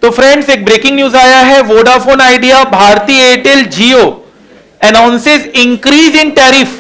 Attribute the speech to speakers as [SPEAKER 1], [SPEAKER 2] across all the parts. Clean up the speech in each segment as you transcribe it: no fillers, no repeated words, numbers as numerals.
[SPEAKER 1] तो फ्रेंड्स, एक breaking news आया है। Vodafone Idea, Bharti Airtel, Jio announces increase in tariff.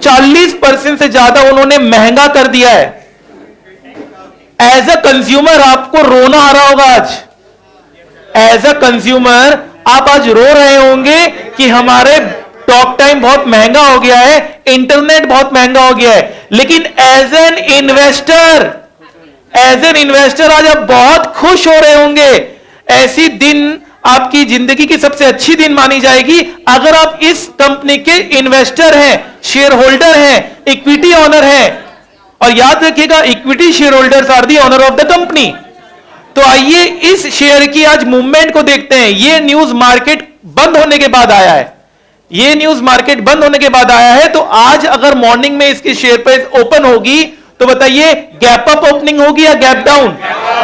[SPEAKER 1] 40% से ज्यादा उन्होंने महंगा कर दिया है। एज अ कंज्यूमर आपको रोना आ रहा होगा आज। एज अ कंज्यूमर आप आज रो रहे होंगे कि हमारे टॉक टाइम बहुत महंगा हो गया है, इंटरनेट बहुत महंगा हो गया है। लेकिन एज एन इन्वेस्टर आज आप बहुत खुश हो रहे होंगे। ऐसी दिन आपकी जिंदगी की सबसे अच्छी दिन मानी जाएगी अगर आप इस कंपनी के इन्वेस्टर हैं, शेयर होल्डर हैं, इक्विटी ओनर हैं। और याद रखिएगा, equity share holders are the owner of the company. तो आइए इस शेयर की आज मूवमेंट को देखते हैं। यह न्यूज मार्केट बंद होने के बाद आया है। यह न्यूज मार्केट बंद होने के बाद आया है। तो आज अगर मॉर्निंग में इसकी शेयर प्राइस ओपन होगी तो बताइए, गैप अप ओपनिंग होगी या गैप डाउन?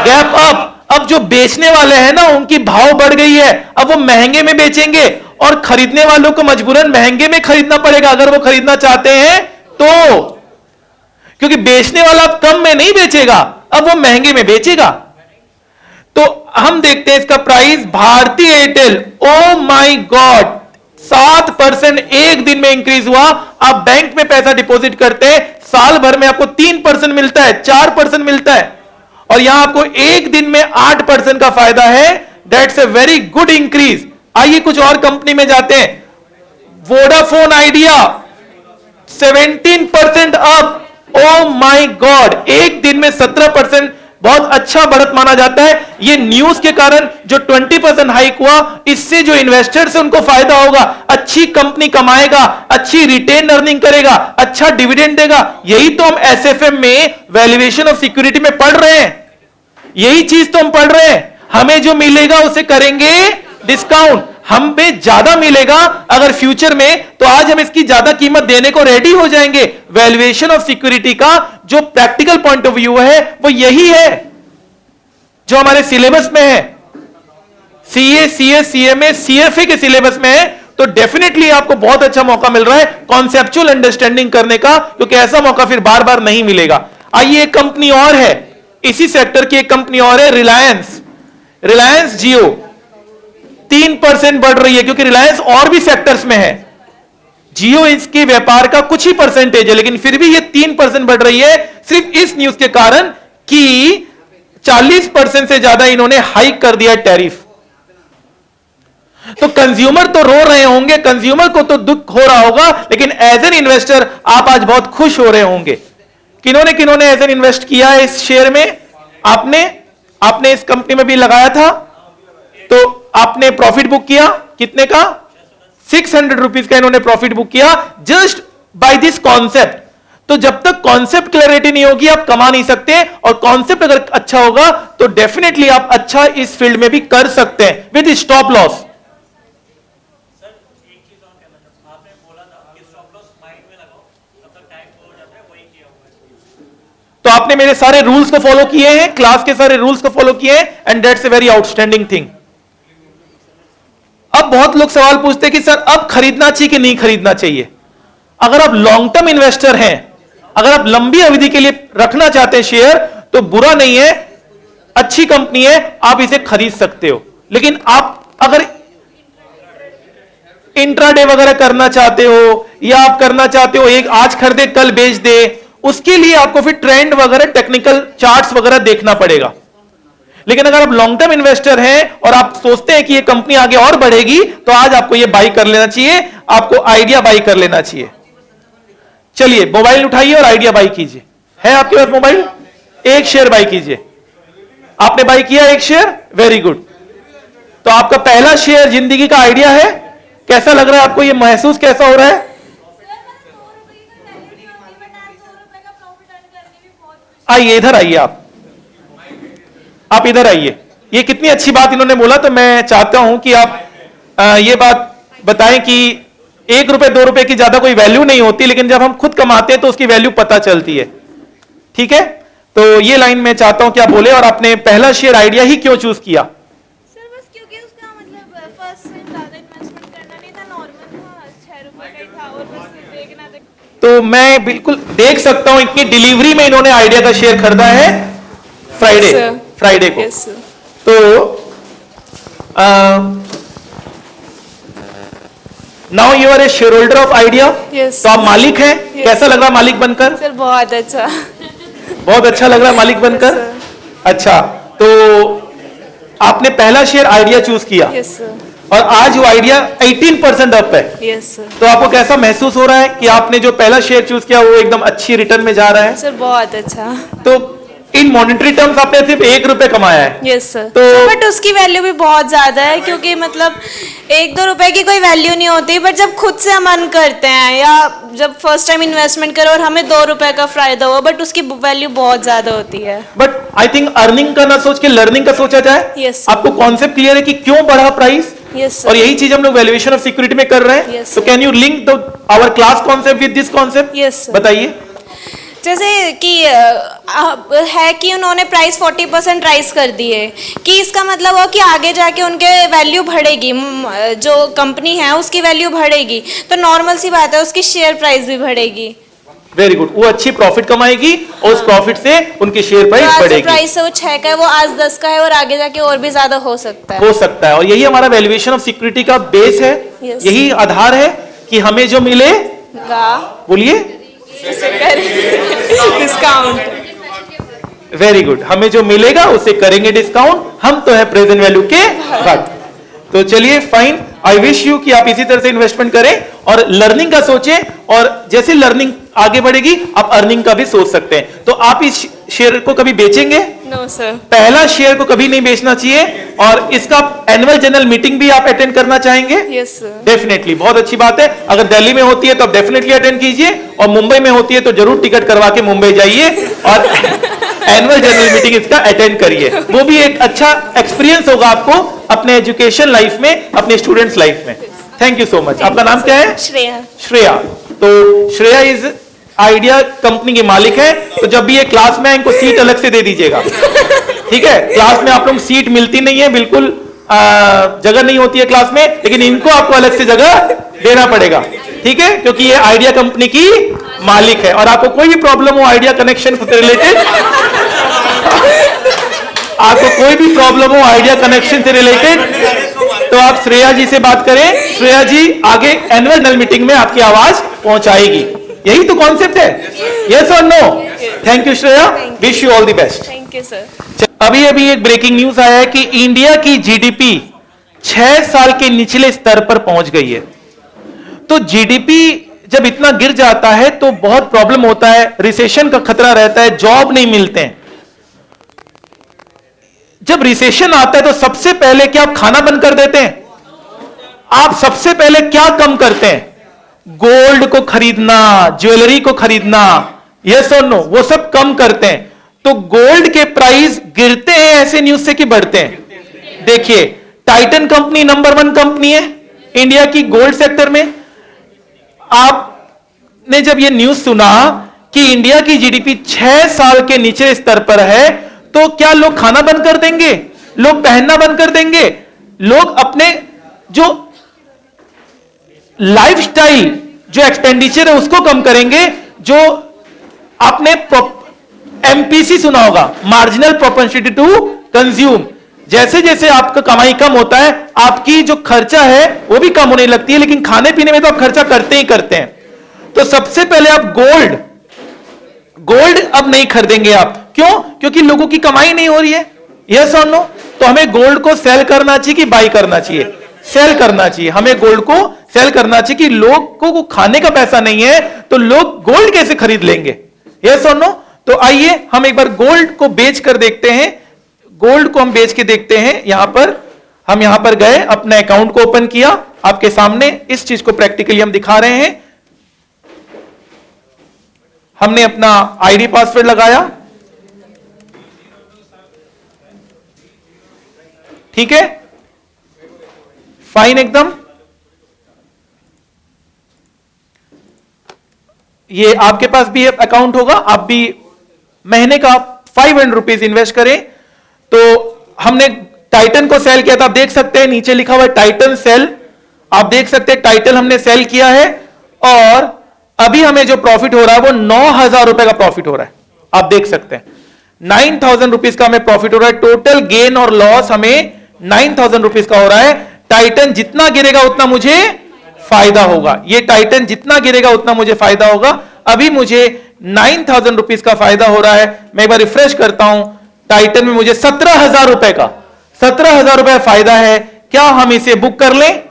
[SPEAKER 1] Gap up. अब जो बेचने वाले हैं ना, उनकी भाव बढ़ गई है। अब वो महंगे में बेचेंगे और खरीदने वालों को मजबूरन महंगे में खरीदना पड़ेगा अगर वो खरीदना चाहते हैं तो। क्योंकि बेचने वाला अब कम में नहीं बेचेगा, अब वो महंगे में बेचेगा। तो हम देखते हैं इसका price. Bharti Airtel, oh my god, 7% एक दिन में इंक्रीज हुआ। आप बैंक में पैसा डिपॉजिट करते हैं, साल भर में आपको 3% मिलता है, 4% मिलता है, और यहां आपको एक दिन में 8% का फायदा है। That's a very good increase. आइए कुछ और कंपनी में जाते हैं। Vodafone idea 17% up. O my God, एक दिन में 17% बहुत अच्छा बढ़त माना जाता है। ये न्यूज के कारण जो 20% हाइक हुआ, इससे जो इन्वेस्टर्स है उनको फायदा होगा। अच्छी कंपनी कमाएगा, अच्छी रिटेन अर्निंग करेगा, अच्छा डिविडेंड देगा। यही तो हम एसएफएम में वैल्यूएशन ऑफ सिक्योरिटी में पढ़ रहे हैं। यही चीज तो हम पढ़ रहे हैं। हमें जो मिलेगा उसे करेंगे डिस्काउंट। हम पे ज्यादा मिलेगा अगर फ्यूचर में, तो आज हम इसकी ज्यादा कीमत देने को रेडी हो जाएंगे। वैल्यूएशन ऑफ सिक्योरिटी का जो प्रैक्टिकल पॉइंट ऑफ व्यू है वो यही है जो हमारे सिलेबस में है। सीए, सीएस, सीएमए, सीएफए के सिलेबस में है। तो डेफिनेटली आपको बहुत अच्छा मौका मिल रहा है कॉन्सेप्चुअल अंडरस्टैंडिंग करने का, क्योंकि ऐसा मौका फिर बार बार नहीं मिलेगा। आइए एक कंपनी और है, इसी सेक्टर की एक कंपनी और है, रिलायंस जियो। 3% बढ़ रही है क्योंकि रिलायंस और भी सेक्टर्स में है। जियो इसके व्यापार का कुछ ही परसेंटेज है, लेकिन फिर भी ये 3% बढ़ रही है सिर्फ इस न्यूज के कारण कि 40% से ज्यादा इन्होंने हाइक कर दिया टैरिफ। तो कंज्यूमर तो रो रहे होंगे, कंज्यूमर को तो दुख हो रहा होगा, लेकिन एज एन इन्वेस्टर आप आज बहुत खुश हो रहे होंगे। किन्होंने किन्होंने एज एन इन्वेस्ट किया है इस शेयर में? आपने इस कंपनी में भी लगाया था, तो आपने प्रॉफिट बुक किया कितने का? 600 रुपीज का इन्होंने प्रॉफिट बुक किया जस्ट बाय दिस कॉन्सेप्ट। तो जब तक कॉन्सेप्ट क्लैरिटी नहीं होगी आप कमा नहीं सकते, और कॉन्सेप्ट अगर अच्छा होगा तो डेफिनेटली आप अच्छा इस फील्ड में भी कर सकते हैं विद स्टॉप लॉस। तो आपने मेरे सारे रूल्स को फॉलो किए हैं, क्लास के सारे रूल्स को फॉलो किए हैं, and that's a very outstanding thing. अब बहुत लोग सवाल पूछते हैं कि सर अब खरीदना चाहिए कि नहीं खरीदना चाहिए। अगर आप लॉन्ग टर्म इन्वेस्टर हैं, अगर आप लंबी अवधि के लिए रखना चाहते हैं शेयर, तो बुरा नहीं है, अच्छी कंपनी है, आप इसे खरीद सकते हो। लेकिन आप अगर इंट्राडे वगैरह करना चाहते हो, या आप करना चाहते हो एक आज खरीदे कल बेच दे, उसके लिए आपको फिर ट्रेंड वगैरह, टेक्निकल चार्ट्स वगैरह देखना पड़ेगा। लेकिन अगर आप लॉन्ग टर्म इन्वेस्टर हैं और आप सोचते हैं कि ये कंपनी आगे और बढ़ेगी, तो आज आपको ये बाई कर लेना चाहिए, आपको आइडिया बाई कर लेना चाहिए। चलिए मोबाइल उठाइए और आइडिया बाई कीजिए। है आपके पास मोबाइल? एक शेयर बाई कीजिए। आपने बाई किया एक शेयर, वेरी गुड। तो आपका पहला शेयर जिंदगी का आइडिया है। कैसा लग रहा है आपको? ये महसूस कैसा हो रहा है? आइए इधर आइए, आप इधर आइए। ये कितनी अच्छी बात इन्होंने बोला। तो मैं चाहता हूं कि आप ये बात बताएं कि 1 रुपए 2 रुपए की ज्यादा कोई वैल्यू नहीं होती, लेकिन जब हम खुद कमाते हैं तो उसकी वैल्यू पता चलती है। ठीक है, तो ये लाइन मैं चाहता हूं कि आप बोले। और आपने पहला शेयर आइडिया ही क्यों चूज किया?
[SPEAKER 2] सर बस क्योंकि उसका मतलब फर्स्ट में ज्यादा इन्वेस्टमेंट करना नहीं था, नॉर्मल था, 6 रुपए का ही था, और बस देखना था।
[SPEAKER 1] तो मैं बिल्कुल देख सकता हूं इतनी डिलीवरी में इन्होंने आइडिया का शेयर खरीदा है फ्राइडे को।
[SPEAKER 2] Yes sir.
[SPEAKER 1] तो now you are a shareholder of Idea.
[SPEAKER 2] Yes.
[SPEAKER 1] तो आप मालिक हैं। कैसा लग रहा मालिक बनकर?
[SPEAKER 2] सर बहुत अच्छा।
[SPEAKER 1] बहुत अच्छा लग रहा मालिक बनकर।
[SPEAKER 2] Yes,
[SPEAKER 1] अच्छा, तो आपने पहला शेयर आइडिया चूज किया
[SPEAKER 2] यस सर।
[SPEAKER 1] और आज वो आइडिया 18% अप है।
[SPEAKER 2] Yes sir.
[SPEAKER 1] तो आपको कैसा महसूस हो रहा है कि आपने जो पहला शेयर चूज किया वो एकदम अच्छी रिटर्न में जा रहा है?
[SPEAKER 2] सर बहुत अच्छा।
[SPEAKER 1] तो इन मॉनेटरी टर्म्स आपने सिर्फ 1 रुपए कमाया है।
[SPEAKER 2] Yes sir.
[SPEAKER 1] तो-
[SPEAKER 2] बट उसकी वैल्यू भी बहुत ज्यादा है, क्योंकि मतलब 1-2 रुपए की कोई वैल्यू नहीं होती, बट जब खुद से हम अर्न करते हैं या जब फर्स्ट टाइम इन्वेस्टमेंट करो और हमें 2 रुपए का फायदा हो, बट उसकी वैल्यू बहुत ज्यादा होती है।
[SPEAKER 1] बट आई थिंक अर्निंग का ना सोच के लर्निंग का सोचा जाए।
[SPEAKER 2] Yes, sir.
[SPEAKER 1] आपको कॉन्सेप्ट क्लियर है कि क्यों बढ़ा प्राइस?
[SPEAKER 2] यस
[SPEAKER 1] और
[SPEAKER 2] सर।
[SPEAKER 1] यही चीज हम लोग वैल्यूएशन ऑफ सिक्योरिटी में कर रहे हैं।
[SPEAKER 2] Yes,
[SPEAKER 1] तो
[SPEAKER 2] sir.
[SPEAKER 1] Can you link our class concept with this concept?
[SPEAKER 2] Yes, sir.
[SPEAKER 1] बताइए।
[SPEAKER 2] जैसे कि है कि उन्होंने प्राइस 40% राइज कर दी है, कि इसका मतलब हो कि आगे जाके उनके वैल्यू बढ़ेगी, जो कंपनी है उसकी वैल्यू बढ़ेगी, तो नॉर्मल सी बात है उसकी शेयर प्राइस भी बढ़ेगी।
[SPEAKER 1] वेरी गुड, वो अच्छी प्रॉफिट कमाएगी और उस प्रॉफिट से उनकी शेयर
[SPEAKER 2] तो
[SPEAKER 1] प्राइस
[SPEAKER 2] आज जो
[SPEAKER 1] बढ़ेगी।
[SPEAKER 2] प्राइस है वो 6 का है, वो आज 10 का है और आगे जाके और भी ज्यादा हो सकता है।
[SPEAKER 1] हो सकता है, और यही हमारा वैल्यूएशन ऑफ सिक्योरिटी का बेस है।
[SPEAKER 2] Yes.
[SPEAKER 1] यही आधार है कि हमें जो मिले, बोलिए,
[SPEAKER 2] डिस्काउंट।
[SPEAKER 1] वेरी गुड, हमें जो मिलेगा उसे करेंगे डिस्काउंट। हम तो है प्रेजेंट वैल्यू के घट। तो चलिए फाइन, आई विश यू कि आप इसी तरह से इन्वेस्टमेंट करें और लर्निंग का सोचें, और जैसे लर्निंग आगे बढ़ेगी आप अर्निंग का भी सोच सकते हैं। तो आप इस शेयर को कभी बेचेंगे?
[SPEAKER 2] No sir.
[SPEAKER 1] पहला शेयर को कभी नहीं बेचना चाहिए। और इसका एनुअल जनरल मीटिंग भी आप अटेंड करना चाहेंगे?
[SPEAKER 2] Yes sir.
[SPEAKER 1] डेफिनेटली, बहुत अच्छी बात है। अगर दिल्ली में होती है तो आप डेफिनेटली अटेंड कीजिए, और मुंबई में होती है तो जरूर टिकट करवा के मुंबई जाइए और एनुअल जनरल मीटिंग इसका अटेंड करिए। वो भी एक अच्छा एक्सपीरियंस होगा आपको अपने एजुकेशन लाइफ में, अपने स्टूडेंट्स लाइफ में। Thank you so much. आपका नाम क्या है?
[SPEAKER 2] श्रेया।
[SPEAKER 1] श्रेया। तो श्रेया इज आइडिया कंपनी के मालिक है। तो जब भी ये क्लास में आए इनको सीट अलग से दे दीजिएगा, ठीक है? क्लास में आप लोग सीट मिलती नहीं है, बिल्कुल जगह नहीं होती है क्लास में, लेकिन इनको आपको अलग से जगह देना पड़ेगा, ठीक है? क्योंकि ये आइडिया कंपनी की मालिक है। और आपको कोई भी प्रॉब्लम हो आइडिया कनेक्शन से रिलेटेड, आपको कोई भी प्रॉब्लम हो आइडिया कनेक्शन से रिलेटेड, तो आप श्रेया जी से बात करें। श्रेया जी आगे एनुअल जनरल मीटिंग में आपकी आवाज पहुंचाएगी। यही तो कॉन्सेप्ट है। यस और no? Thank you Shreya, wish you all the best.
[SPEAKER 2] Thank you sir.
[SPEAKER 1] अभी अभी एक ब्रेकिंग न्यूज आया है कि इंडिया की जीडीपी 6 साल के निचले स्तर पर पहुंच गई है। तो जीडीपी जब इतना गिर जाता है तो बहुत प्रॉब्लम होता है, रिसेशन का खतरा रहता है, जॉब नहीं मिलते हैं। जब रिसेशन आता है तो सबसे पहले क्या आप खाना बंद कर देते हैं? आप सबसे पहले क्या कम करते हैं? गोल्ड को खरीदना, ज्वेलरी को खरीदना, यस और नो, वो सब कम करते हैं। तो गोल्ड के प्राइस गिरते हैं ऐसे न्यूज से कि बढ़ते हैं? देखिए, टाइटन कंपनी नंबर 1 कंपनी है इंडिया की गोल्ड सेक्टर में। आपने जब ये न्यूज सुना कि इंडिया की जीडीपी 6 साल के नीचे स्तर पर है, तो क्या लोग खाना बंद कर देंगे? लोग पहनना बंद कर देंगे? लोग अपने जो लाइफस्टाइल, जो एक्सपेंडिचर है उसको कम करेंगे। जो आपने एमपीसी सुना होगा, मार्जिनल प्रोपेंसिटी टू कंज्यूम, जैसे जैसे आपका कमाई कम होता है आपकी जो खर्चा है वो भी कम होने लगती है, लेकिन खाने पीने में तो आप खर्चा करते ही करते हैं। तो सबसे पहले आप गोल्ड अब नहीं खरीदेंगे आप। क्यों? क्योंकि लोगों की कमाई नहीं हो रही है। यस और नो? तो हमें गोल्ड को सेल करना चाहिए कि बाई करना चाहिए? सेल करना चाहिए। हमें गोल्ड को सेल करना चाहिए कि लोगों को खाने का पैसा नहीं है तो लोग गोल्ड कैसे खरीद लेंगे? यस और नो? तो आइए हम एक बार गोल्ड को बेच कर देखते हैं। गोल्ड को हम बेच के देखते हैं। हम यहां पर गए, अपना अकाउंट को ओपन किया, आपके सामने इस चीज को प्रैक्टिकली हम दिखा रहे हैं। हमने अपना आईडी पासवर्ड लगाया, ठीक है, फाइन एकदम। ये आपके पास भी अकाउंट होगा, आप भी महीने का 500 रुपीज इन्वेस्ट करें। तो हमने टाइटन को सेल किया था, आप देख सकते हैं नीचे लिखा हुआ है टाइटन सेल। आप देख सकते हैं टाइटन हमने सेल किया है और अभी हमें जो प्रॉफिट हो रहा है वो 9,000 रुपए का प्रॉफिट हो रहा है। आप देख सकते हैं 9,000 रुपीज का हमें प्रॉफिट हो रहा है, टोटल गेन और लॉस हमें 9,000 रुपीज का हो रहा है। टाइटन जितना गिरेगा उतना मुझे फायदा होगा, ये टाइटन जितना गिरेगा उतना मुझे फायदा होगा। अभी मुझे 9,000 रुपीज का फायदा हो रहा है। मैं एक बार रिफ्रेश करता हूं, टाइटन में मुझे 17,000 रुपए का 17,000 रुपए फायदा है। क्या हम इसे बुक कर लें?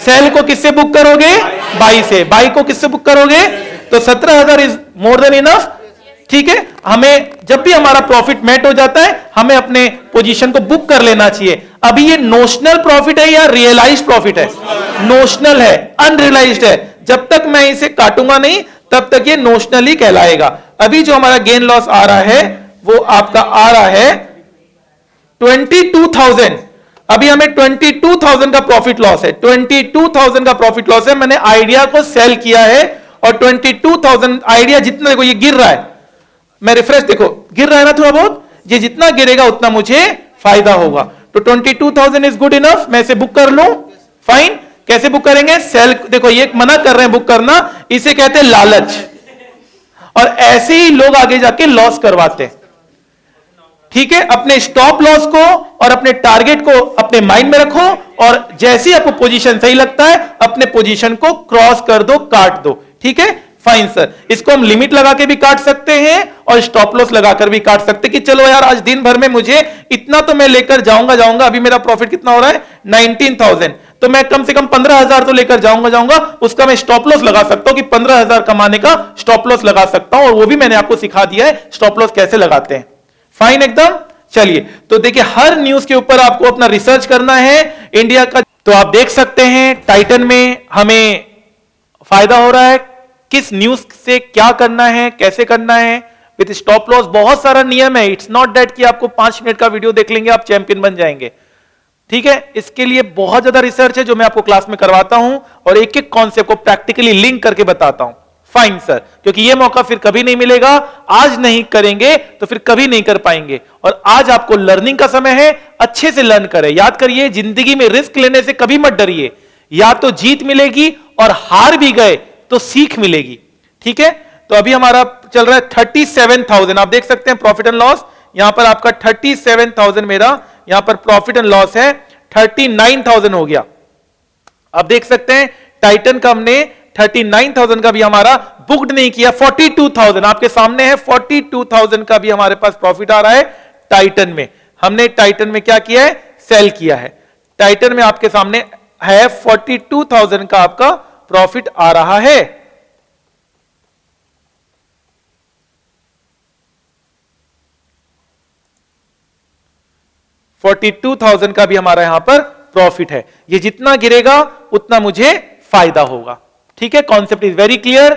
[SPEAKER 1] सेल को किससे बुक करोगे? बाई से। बाई को किससे बुक करोगे? तो 17,000 इज मोर देन इनफ। ठीक है, हमें जब भी हमारा प्रॉफिट मेट हो जाता है हमें अपने पोजीशन को बुक कर लेना चाहिए। अभी ये नोशनल प्रॉफिट है या रियलाइज्ड प्रॉफिट है? नोशनल है, अनरियलाइज्ड है। जब तक मैं इसे काटूंगा नहीं तब तक ये नोशनल ही कहलाएगा। अभी जो हमारा गेन लॉस आ रहा है वो आपका आ रहा है 22,000। अभी हमें 22,000 का प्रॉफिट लॉस है, 22,000 का प्रॉफिट लॉस है। मैंने आइडिया को सेल किया है और 22,000 आइडिया जितना, देखो ये गिर रहा है, मैं रिफ्रेश, देखो गिर रहा है ना थोड़ा बहुत, ये जितना गिरेगा उतना मुझे फायदा होगा। तो 22,000 इज गुड इनफ, मैं इसे बुक कर लूं। फाइन, कैसे बुक करेंगे? सेल, देखो ये मना कर रहे हैं बुक करना, इसे कहते हैं लालच, और ऐसे ही लोग आगे जाके लॉस करवाते हैं। ठीक है, अपने स्टॉप लॉस को और अपने टारगेट को अपने माइंड में रखो, और जैसे ही आपको पोजीशन सही लगता है अपने पोजीशन को क्रॉस कर दो, काट दो। ठीक है, फाइन सर। इसको हम लिमिट लगा के भी काट सकते हैं और स्टॉप लॉस लगाकर भी काट सकते हैं कि चलो यार आज दिन भर में मुझे इतना तो मैं लेकर जाऊंगा। अभी मेरा प्रॉफिट कितना हो रहा है? 19,000, तो मैं कम से कम 15,000 तो लेकर जाऊंगा। उसका मैं स्टॉप लॉस लगा सकता हूं कि 15,000 कमाने का स्टॉप लॉस लगा सकता हूं, और वो भी मैंने आपको सिखा दिया है स्टॉप लॉस कैसे लगाते हैं। फाइन एकदम। चलिए, तो देखिए हर न्यूज के ऊपर आपको अपना रिसर्च करना है इंडिया का। तो आप देख सकते हैं टाइटन में हमें फायदा हो रहा है। किस न्यूज से क्या करना है, कैसे करना है, विद स्टॉप लॉस। बहुत सारा नियम है, इट्स नॉट दैट कि आपको 5 मिनट का वीडियो देख लेंगे आप चैंपियन बन जाएंगे। ठीक है, इसके लिए बहुत ज्यादा रिसर्च है जो मैं आपको क्लास में करवाता हूं, और एक एक कॉन्सेप्ट को प्रैक्टिकली लिंक करके बताता हूं। फाइन सर, क्योंकि यह मौका फिर कभी नहीं मिलेगा। आज नहीं करेंगे तो फिर कभी नहीं कर पाएंगे, और आज आपको लर्निंग का समय है, अच्छे से लर्न करें। याद करिए, जिंदगी में रिस्क लेने से कभी मत डरिए, या तो जीत मिलेगी और हार भी गए तो सीख मिलेगी। ठीक है, तो अभी हमारा चल रहा है 37,000। आप देख सकते हैं प्रॉफिट एंड लॉस, यहां पर आपका 37,000 मेरा यहां पर प्रॉफिट एंड लॉस है, 39,000 हो गया। आप देख सकते हैं टाइटन का हमने 39,000 का भी हमारा बुक्ड नहीं किया, 42,000 आपके सामने है, 42,000 का भी हमारे पास प्रॉफिट आ रहा है टाइटन में। हमने टाइटन में क्या किया है? सेल किया है। टाइटन में आपके सामने है 42,000 का आपका प्रॉफिट आ रहा है। $42,000 का भी हमारा यहां पर प्रॉफिट है। ये जितना गिरेगा उतना मुझे फायदा होगा। ठीक है, कॉन्सेप्ट इज वेरी क्लियर।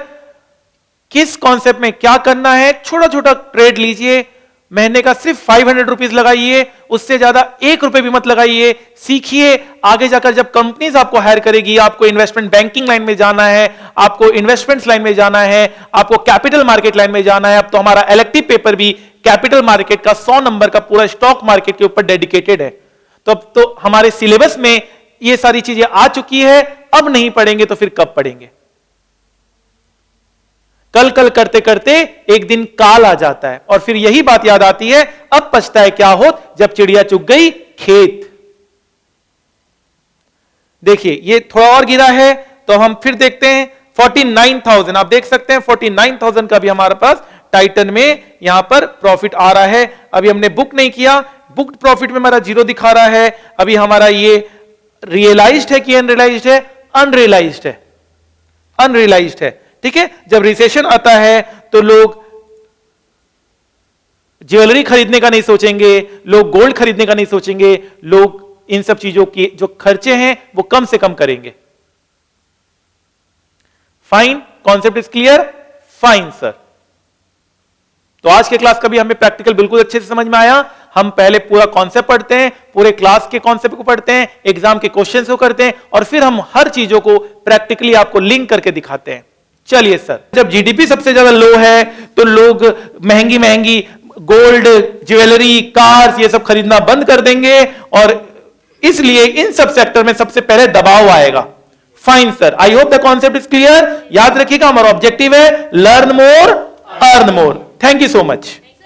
[SPEAKER 1] किस कॉन्सेप्ट में क्या करना है, छोटा छोटा ट्रेड लीजिए, महीने का सिर्फ 500 रुपीज लगाइए, उससे ज्यादा 1 रुपए भी मत लगाइए। सीखिए, आगे जाकर जब कंपनीज आपको हायर करेगी, आपको इन्वेस्टमेंट बैंकिंग लाइन में जाना है, आपको इन्वेस्टमेंट्स लाइन में जाना है, आपको कैपिटल मार्केट लाइन में जाना है। अब तो हमारा इलेक्टिव पेपर भी कैपिटल मार्केट का 100 नंबर का पूरा स्टॉक मार्केट के ऊपर डेडिकेटेड है। तो अब तो हमारे सिलेबस में ये सारी चीजें आ चुकी है, अब नहीं पढ़ेंगे तो फिर कब पढ़ेंगे? कल कल करते करते एक दिन काल आ जाता है, और फिर यही बात याद आती है, अब पछताए क्या होत जब चिड़िया चुग गई खेत। देखिए ये थोड़ा और गिरा है, तो हम फिर देखते हैं 49,000। आप देख सकते हैं 49,000 का भी हमारे पास टाइटन में यहां पर प्रॉफिट आ रहा है। अभी हमने बुक नहीं किया, बुक्ड प्रॉफिट में हमारा 0 दिखा रहा है। अभी हमारा ये रियलाइज्ड है कि अनरियलाइज्ड है? अनरियलाइज्ड है, अनरियलाइज्ड है। ठीक है, जब रिसेशन आता है तो लोग ज्वेलरी खरीदने का नहीं सोचेंगे, लोग गोल्ड खरीदने का नहीं सोचेंगे, लोग इन सब चीजों की जो खर्चे हैं वो कम से कम करेंगे। Fine, concept is clear? Fine sir. तो आज के क्लास का भी हमें प्रैक्टिकल बिल्कुल अच्छे से समझ में आया। हम पहले पूरा कॉन्सेप्ट पढ़ते हैं, पूरे क्लास के कॉन्सेप्ट को पढ़ते हैं, एग्जाम के क्वेश्चंस को करते हैं, और फिर हम हर चीजों को प्रैक्टिकली आपको लिंक करके दिखाते हैं। चलिए सर, जब जीडीपी सबसे ज्यादा लो है तो लोग महंगी महंगी गोल्ड, ज्वेलरी, कार्स ये सब खरीदना बंद कर देंगे, और इसलिए इन सब सेक्टर में सबसे पहले दबाव आएगा। Fine sir, I hope the concept is clear. याद रखिएगा हमारा ऑब्जेक्टिव है learn more, earn more. Thank you so much.